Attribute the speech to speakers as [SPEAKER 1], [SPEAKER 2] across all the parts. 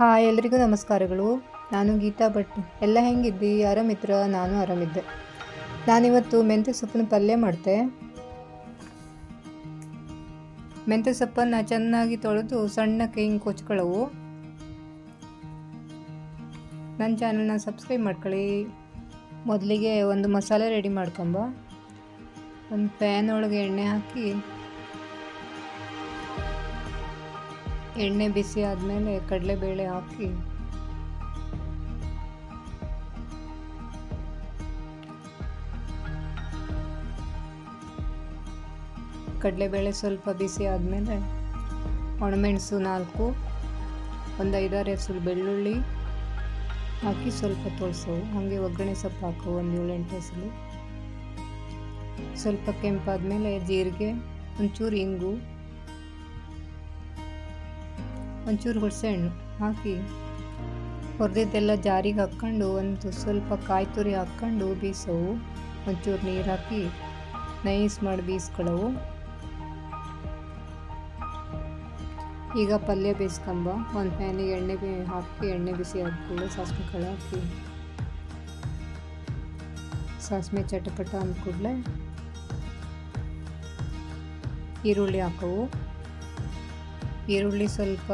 [SPEAKER 1] Hi ಎಲ್ರಿಗೂ ನಮಸ್ಕಾರಗಳು. ನಾನು ಗೀತಾ ಭಟ್. ಎಲ್ಲ ಹೆಂಗಿದ್ದಿ? ಆರಾಮಿದ್ರ? ನಾನು ಆರಾಮಿದ್ದೆ. ನಾನಿವತ್ತು ಮೆಂತ್ಯ ಸೊಪ್ಪಿನ ಪಲ್ಯ ಮಾಡಿದೆ. ಮೆಂತ್ಯ ಸೊಪ್ಪನ್ನು ಚೆನ್ನಾಗಿ ತೊಳೆದು ಸಣ್ಣಕ್ಕೆ ಹಿಂಗೆ ಕೊಚ್ಕೊಳ್ಳವು. ನನ್ನ ಚಾನಲ್ನ ಸಬ್ಸ್ಕ್ರೈಬ್ ಮಾಡ್ಕೊಳ್ಳಿ. ಮೊದಲಿಗೆ ಒಂದು ಮಸಾಲೆ ರೆಡಿ ಮಾಡ್ಕೊಂಬ. ಒಂದು ಪ್ಯಾನ್ ಒಳಗೆ ಎಣ್ಣೆ ಹಾಕಿ, ಎಣ್ಣೆ ಬಿಸಿ ಆದಮೇಲೆ ಕಡಲೆಬೇಳೆ ಹಾಕಿ, ಕಡಲೆಬೇಳೆ ಸ್ವಲ್ಪ ಬಿಸಿ ಆದಮೇಲೆ ಒಣಮೆಣಸು 4, ಒಂದು 5-6 ಎಸಳು ಬೆಳ್ಳುಳ್ಳಿ ಹಾಕಿ ಸ್ವಲ್ಪ ತೊಳ್ಸವು. ಹಾಗೆ ಒಗ್ಗರಣೆ ಸೊಪ್ಪು ಹಾಕವು, ಒಂದು 7-8 ಎಸಳು. ಸ್ವಲ್ಪ ಕೆಂಪಾದಮೇಲೆ ಜೀರಿಗೆ, ಒಂಚೂರು ಇಂಗು, ಒಂಚೂರು ಹುಣಸೆಹಣ್ಣು ಹಾಕಿ ಹುರಿದಿದ್ದೆಲ್ಲ ಜಾರಿಗೆ ಹಾಕ್ಕೊಂಡು ಒಂದು ಸ್ವಲ್ಪ ಕಾಯಿ ತುರಿ ಹಾಕ್ಕೊಂಡು ಬೀಸವು. ಒಂಚೂರು ನೀರು ಹಾಕಿ ನೈಸ್ ಮಾಡಿ ಬೀಸ್ಕೊಳ್ಳವು. ಈಗ ಪಲ್ಯ ಬೇಯಿಸ್ಕೊಂಬ. ಒಂದು ಪ್ಯಾನಿಗೆ ಎಣ್ಣೆ ಹಾಕಿ, ಎಣ್ಣೆ ಬಿಸಿ ಆದ್ಮೇಲೆ ಸಾಸಿವೆ ಕಾಳು ಹಾಕಿ, ಸಾಸಿವೆ ಚಟಪಟ ಅಂದ ಕೂಡಲೇ ಈರುಳ್ಳಿ ಹಾಕವು. ಈರುಳ್ಳಿ ಸ್ವಲ್ಪ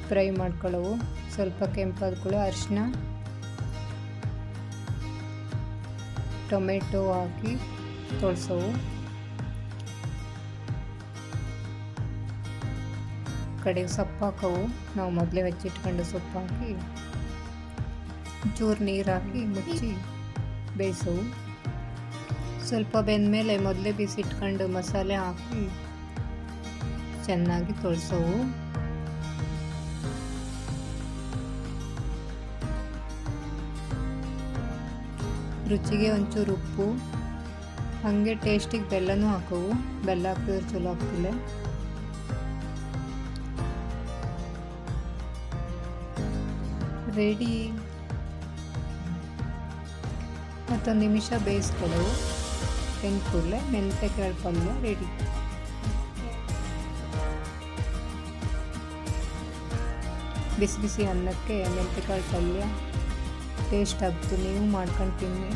[SPEAKER 1] ಫ್ರೈ ಮಾಡ್ಕೊಳ್ಳವು. ಸ್ವಲ್ಪ ಕೆಂಪಾದ ಕೂಡ ಅರಿಶಿನ, ಟೊಮೆಟೊ ಹಾಕಿ ತೊಳ್ಸವು. ಕಡೆಗೆ ಸೊಪ್ಪು ಹಾಕವು. ನಾವು ಮೊದಲೇ ಹೆಚ್ಚಿಟ್ಕೊಂಡು ಸೊಪ್ಪು ಹಾಕಿ ಚೂರು ನೀರು ಹಾಕಿ ಮುಚ್ಚಿ ಬೇಯಿಸವು. ಸ್ವಲ್ಪ ಬೆಂದಮೇಲೆ ಮೊದಲೇ ಬಿಸಿಟ್ಕೊಂಡು ಮಸಾಲೆ ಹಾಕಿ ಚೆನ್ನಾಗಿ ತೊಳ್ಸವು. ರುಚಿಗೆ ಒಂಚೂರು ಉಪ್ಪು, ಹಾಗೆ ಟೇಸ್ಟಿಗೆ ಬೆಲ್ಲನೂ ಹಾಕವು. ಬೆಲ್ಲ ಹಾಕಿದ್ರೆ ಚಲೋ ಆಗ್ತಿಲ್ಲ. ರೆಡಿ. ಮತ್ತೊಂದು ನಿಮಿಷ ಬೇಯಿಸ್ಕೊಳ್ಳವು. ಬೆಂದ ಕೂಡಲೇ ಮೆಂತ್ಯಕಾಳು ಪಲ್ಯ ರೆಡಿ. ಬಿಸಿ ಬಿಸಿ ಅನ್ನಕ್ಕೆ ಮೆಂತ್ಯಕಾಳು ಪಲ್ಯ ಟೇಸ್ಟ್ ಆಗ್ತು. ನೀವು ಮಾಡ್ಕೊಂಡು ತಿನ್ನಿ.